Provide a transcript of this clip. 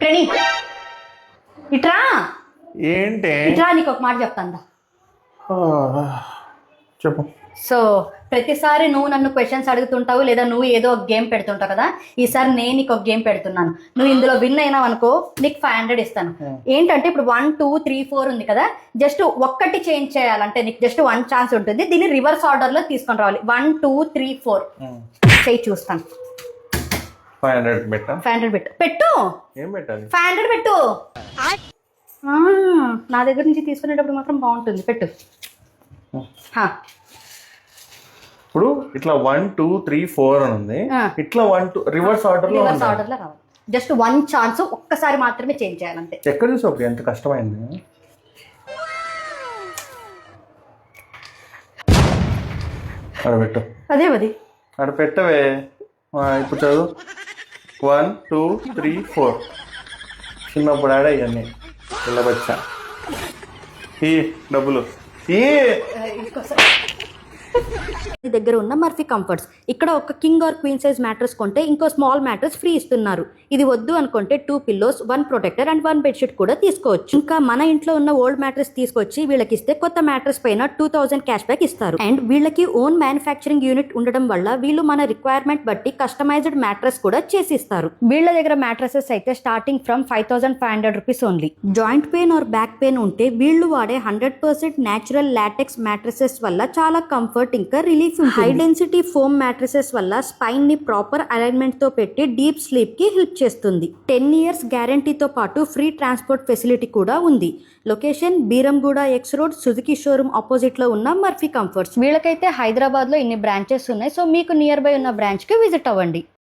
ప్రణీ ఇట్రా ఏంటి ఇట్రా నీకు ఒక మాట చెప్తాను. చెప్పు. సో ప్రతిసారి నువ్వు నన్ను క్వశ్చన్స్ అడుగుతుంటావు లేదా నువ్వు ఏదో ఒక గేమ్ పెడుతుంటావు కదా. ఈసారి నేను నీకు ఒక గేమ్ పెడుతున్నాను. నువ్వు ఇందులో విన్ అయినావు అనుకో నీకు 500 ఇస్తాను. ఏంటంటే ఇప్పుడు 1 2 3 4 ఉంది కదా, జస్ట్ ఒక్కటి చేంజ్ చేయాలంటే నీకు జస్ట్ 1 ఛాన్స్ ఉంటుంది. దీన్ని రివర్స్ ఆర్డర్ లో తీసుకొని రావాలి. 1 2 3 4 చేయి చూస్తాను. 500 పెట్టా. 500 పెట్టు. ఏం పెట్టాలి? 500 పెట్టు. నా దగ్గర నుంచి తీసుకునేటప్పుడు మాత్రం బాగుంటుంది. పెట్టు. ఇప్పుడు ఇట్లా 1 2 3 4 అని ఉంది. ఇట్లా 1 2 రివర్స్ ఆర్డర్ లో రావాలి. జస్ట్ 1 ఛాన్స్ ఒక్కసారి మాత్రమే చేంజ్ చేయాలంటే. ఎక్కడ చూసావు ఎంత కష్టమైంది? అక్కడ పెట్టు. అదే అక్కడ పెట్టవే. ఇప్పుడు చదువు. 1 2 3 4 చిన్నప్పుడు ఆడ ఇవన్నీ పిల్లబచ్చా. ఈ డబ్బులు దగ్గర ఉన్న మర్ఫీ కంఫర్ట్స్. ఇక్కడ ఒక king or queen size mattress కొంటే ఇంకో స్మాల్ మ్యాట్రెస్ ఫ్రీ ఇస్తున్నారు. ఇది వద్దు అనుకుంటే 2 పిల్లోస్ 1 ప్రొటెక్టర్ అండ్ 1 బెడ్షీట్ కూడా తీసుకోవచ్చు. ఇంకా మన ఇంట్లో ఉన్న ఓల్డ్ మ్యాట్రెస్ తీసుకొచ్చి వీళ్ళకి ఇస్తే కొత్త మ్యాట్రెస్ పైన 2000 క్యాష్ బ్యాక్ ఇస్తారు. అండ్ వీళ్ళకి ఓన్ మ్యానుఫ్యాక్చరింగ్ యూనిట్ ఉండడం వల్ల వీళ్ళు మన రిక్వైర్మెంట్ బట్టి కస్టమైజ్డ్ మ్యాట్రెస్ కూడా చేసిస్తారు. వీళ్ళ దగ్గర మ్యాట్రెసెస్ అయితే starting from 5500 rupees only. Joint pain or back pain ఉంటే వీళ్ళు వాడే 100% న్యాచురల్ లాటెక్స్ మ్యాట్రెసెస్ వల్ల చాలా కంఫర్ట్ ఇంకా relief. High density foam mattresses వల్ల స్పైన్ ని ప్రాపర్ అలైన్మెంట్ తో పెట్టి డీప్ స్లీప్ కి హెల్ప్ చేస్తుంది. 10 years గ్యారంటీతో పాటు ఫ్రీ ట్రాన్స్పోర్ట్ ఫెసిలిటీ కూడా ఉంది. Location Beeramguda X road Suzuki showroom opposite లో ఉన్న మర్ఫీ కంఫర్ట్స్. వీళ్ళకైతే హైదరాబాద్ లో ఇన్ని బ్రాంచెస్ ఉన్నాయి. సో మీకు నియర్ బై ఉన్న బ్రాంచ్ కి విజిట్ అవ్వండి.